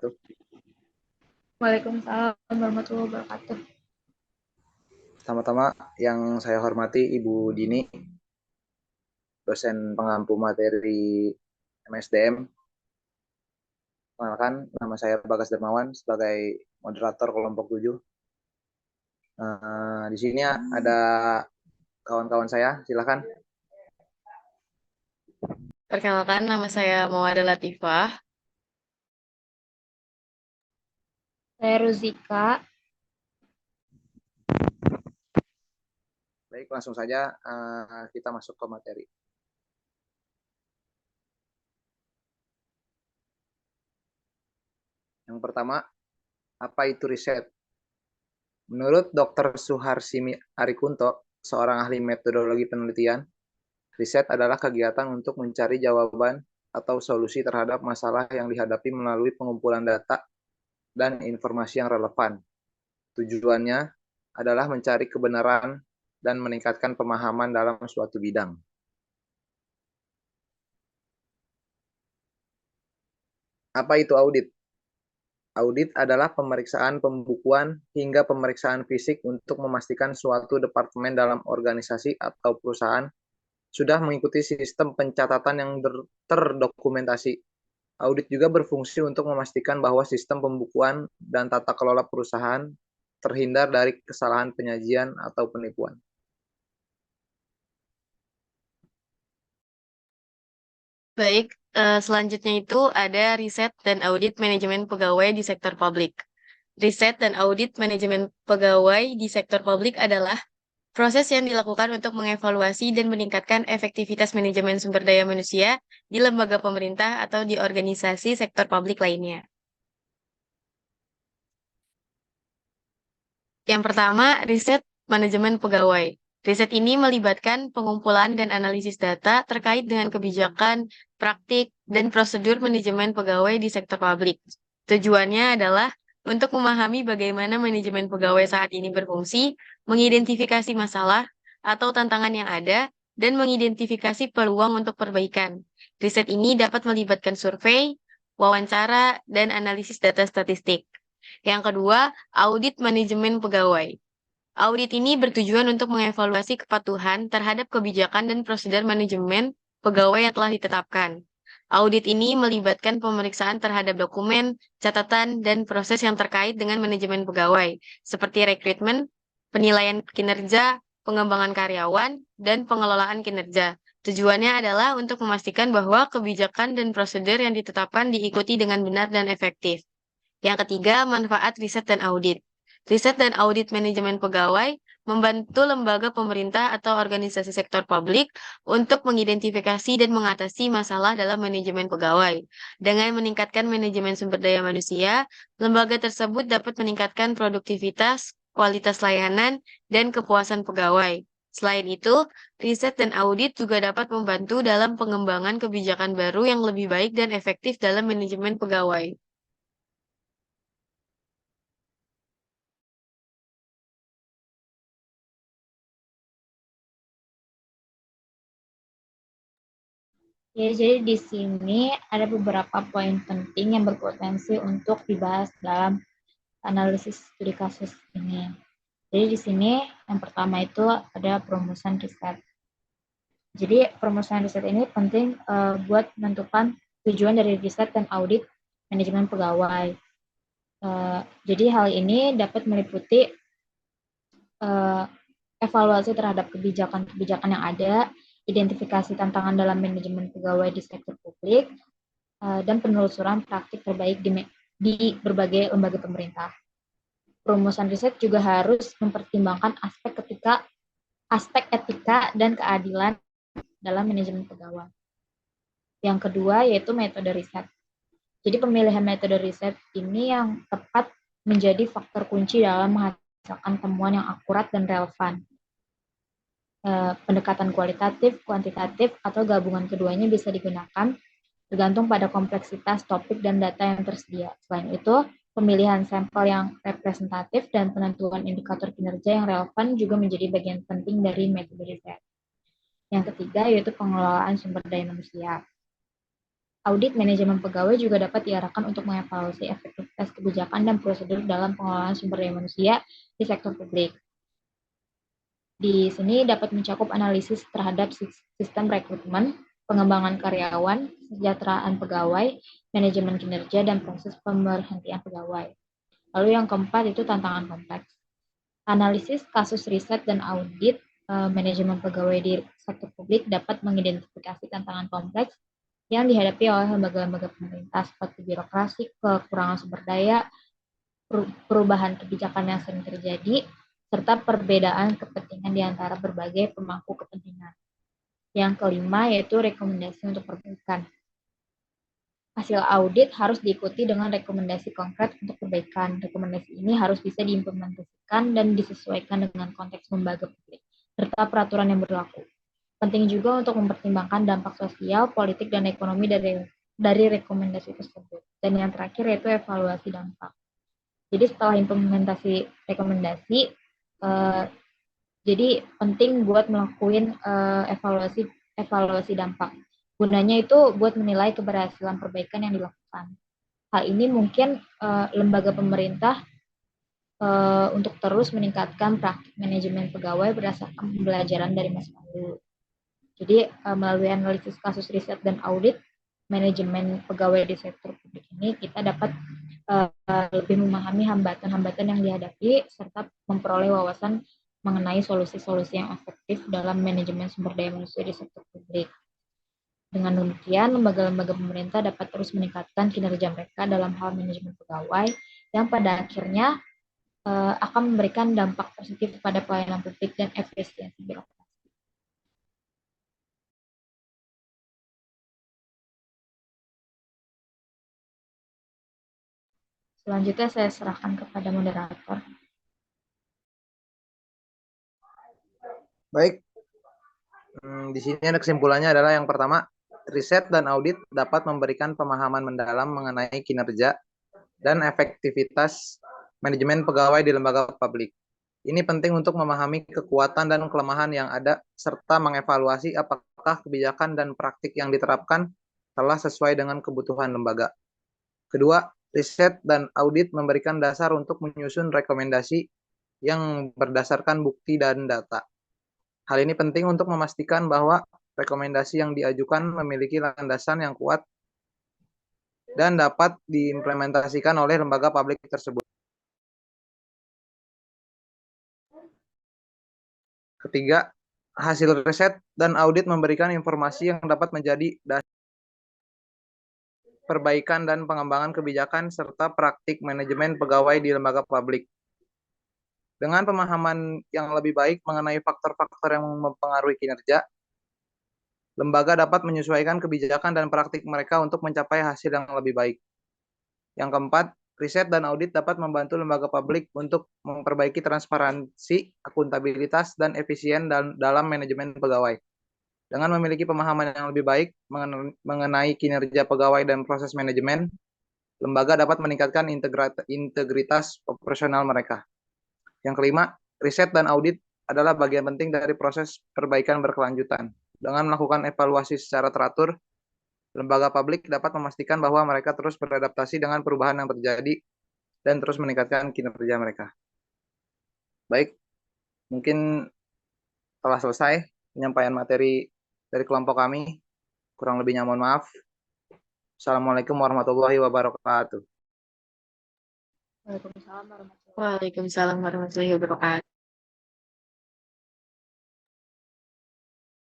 wabarakatuh. Waalaikumsalam warahmatullahi wabarakatuh. Pertama-tama yang saya hormati Ibu Dini, dosen pengampu materi MSDM. Perkenalkan, nama saya Bagas Dermawan sebagai moderator kelompok 7. Di sini ada kawan-kawan saya, silakan. Perkenalkan, nama saya Mawada Latifah. Saya Ruzika. Baik, langsung saja kita masuk ke materi. Yang pertama, apa itu riset? Menurut Dr. Suharsimi Arikunto, seorang ahli metodologi penelitian, riset adalah kegiatan untuk mencari jawaban atau solusi terhadap masalah yang dihadapi melalui pengumpulan data dan informasi yang relevan. Tujuannya adalah mencari kebenaran dan meningkatkan pemahaman dalam suatu bidang. Apa itu audit? Audit adalah pemeriksaan pembukuan hingga pemeriksaan fisik untuk memastikan suatu departemen dalam organisasi atau perusahaan sudah mengikuti sistem pencatatan yang terdokumentasi. Audit juga berfungsi untuk memastikan bahwa sistem pembukuan dan tata kelola perusahaan terhindar dari kesalahan penyajian atau penipuan. Baik, selanjutnya itu ada riset dan audit manajemen pegawai di sektor publik. Riset dan audit manajemen pegawai di sektor publik adalah proses yang dilakukan untuk mengevaluasi dan meningkatkan efektivitas manajemen sumber daya manusia di lembaga pemerintah atau di organisasi sektor publik lainnya. Yang pertama, riset manajemen pegawai. Riset ini melibatkan pengumpulan dan analisis data terkait dengan kebijakan, praktik, dan prosedur manajemen pegawai di sektor publik. Tujuannya adalah untuk memahami bagaimana manajemen pegawai saat ini berfungsi, mengidentifikasi masalah atau tantangan yang ada, dan mengidentifikasi peluang untuk perbaikan. Riset ini dapat melibatkan survei, wawancara, dan analisis data statistik. Yang kedua, audit manajemen pegawai. Audit ini bertujuan untuk mengevaluasi kepatuhan terhadap kebijakan dan prosedur manajemen pegawai yang telah ditetapkan. Audit ini melibatkan pemeriksaan terhadap dokumen, catatan, dan proses yang terkait dengan manajemen pegawai, seperti rekrutmen, penilaian kinerja, pengembangan karyawan, dan pengelolaan kinerja. Tujuannya adalah untuk memastikan bahwa kebijakan dan prosedur yang ditetapkan diikuti dengan benar dan efektif. Yang ketiga, manfaat riset dan audit. Riset dan audit manajemen pegawai membantu lembaga pemerintah atau organisasi sektor publik untuk mengidentifikasi dan mengatasi masalah dalam manajemen pegawai. Dengan meningkatkan manajemen sumber daya manusia, lembaga tersebut dapat meningkatkan produktivitas, kualitas layanan, dan kepuasan pegawai. Selain itu, riset dan audit juga dapat membantu dalam pengembangan kebijakan baru yang lebih baik dan efektif dalam manajemen pegawai. Ya, jadi di sini ada beberapa poin penting yang berpotensi untuk dibahas dalam analisis studi kasus ini. Jadi di sini yang pertama itu ada perumusan riset. Jadi perumusan riset ini penting buat menentukan tujuan dari riset dan audit manajemen pegawai. Jadi hal ini dapat meliputi evaluasi terhadap kebijakan-kebijakan yang ada, identifikasi tantangan dalam manajemen pegawai di sektor publik, dan penelusuran praktik terbaik di berbagai lembaga pemerintah. Perumusan riset juga harus mempertimbangkan aspek etika dan keadilan dalam manajemen pegawai. Yang kedua yaitu metode riset. Jadi pemilihan metode riset ini yang tepat menjadi faktor kunci dalam menghasilkan temuan yang akurat dan relevan. Pendekatan kualitatif, kuantitatif, atau gabungan keduanya bisa digunakan tergantung pada kompleksitas topik dan data yang tersedia. Selain itu, pemilihan sampel yang representatif dan penentuan indikator kinerja yang relevan juga menjadi bagian penting dari metode riset. Yang ketiga yaitu pengelolaan sumber daya manusia. Audit manajemen pegawai juga dapat diarahkan untuk mengevaluasi efektivitas kebijakan dan prosedur dalam pengelolaan sumber daya manusia di sektor publik. Di sini dapat mencakup analisis terhadap sistem rekrutmen, pengembangan karyawan, kesejahteraan pegawai, manajemen kinerja, dan proses pemberhentian pegawai. Lalu yang keempat itu tantangan kompleks. Analisis kasus riset dan audit manajemen pegawai di sektor publik dapat mengidentifikasi tantangan kompleks yang dihadapi oleh lembaga-lembaga pemerintah seperti birokrasi, kekurangan sumber daya, perubahan kebijakan yang sering terjadi, serta perbedaan kepentingan di antara berbagai pemangku kepentingan. Yang kelima yaitu rekomendasi untuk perbaikan. Hasil audit harus diikuti dengan rekomendasi konkret untuk perbaikan. Rekomendasi ini harus bisa diimplementasikan dan disesuaikan dengan konteks lembaga publik, serta peraturan yang berlaku. Penting juga untuk mempertimbangkan dampak sosial, politik, dan ekonomi dari rekomendasi tersebut. Dan yang terakhir yaitu evaluasi dampak. Jadi setelah implementasi rekomendasi, jadi penting buat melakukan evaluasi dampak. Gunanya itu buat menilai keberhasilan perbaikan yang dilakukan. Hal ini mungkin lembaga pemerintah untuk terus meningkatkan praktik manajemen pegawai berdasarkan pembelajaran dari masa lalu. Jadi melalui analisis kasus riset dan audit manajemen pegawai di sektor publik ini, kita dapat lebih memahami hambatan-hambatan yang dihadapi serta memperoleh wawasan mengenai solusi-solusi yang efektif dalam manajemen sumber daya manusia di sektor publik. Dengan demikian, lembaga-lembaga pemerintah dapat terus meningkatkan kinerja mereka dalam hal manajemen pegawai yang pada akhirnya akan memberikan dampak positif pada pelayanan publik dan efisiensi birokrasi. Selanjutnya saya serahkan kepada moderator. Baik, di sini ada kesimpulannya adalah yang pertama, riset dan audit dapat memberikan pemahaman mendalam mengenai kinerja dan efektivitas manajemen pegawai di lembaga publik. Ini penting untuk memahami kekuatan dan kelemahan yang ada, serta mengevaluasi apakah kebijakan dan praktik yang diterapkan telah sesuai dengan kebutuhan lembaga. Kedua, riset dan audit memberikan dasar untuk menyusun rekomendasi yang berdasarkan bukti dan data. Hal ini penting untuk memastikan bahwa rekomendasi yang diajukan memiliki landasan yang kuat dan dapat diimplementasikan oleh lembaga publik tersebut. Ketiga, hasil riset dan audit memberikan informasi yang dapat menjadi dasar perbaikan dan pengembangan kebijakan serta praktik manajemen pegawai di lembaga publik. Dengan pemahaman yang lebih baik mengenai faktor-faktor yang mempengaruhi kinerja, lembaga dapat menyesuaikan kebijakan dan praktik mereka untuk mencapai hasil yang lebih baik. Yang keempat, riset dan audit dapat membantu lembaga publik untuk memperbaiki transparansi, akuntabilitas, dan efisien dalam manajemen pegawai. Dengan memiliki pemahaman yang lebih baik mengenai kinerja pegawai dan proses manajemen, lembaga dapat meningkatkan integritas operasional mereka. Yang kelima, riset dan audit adalah bagian penting dari proses perbaikan berkelanjutan. Dengan melakukan evaluasi secara teratur, lembaga publik dapat memastikan bahwa mereka terus beradaptasi dengan perubahan yang terjadi dan terus meningkatkan kinerja mereka. Baik, mungkin telah selesai penyampaian materi dari kelompok kami. Kurang lebihnya mohon maaf. Assalamualaikum warahmatullahi wabarakatuh. Waalaikumsalam warahmatullahi wabarakatuh. Waalaikumsalam warahmatullahi wabarakatuh.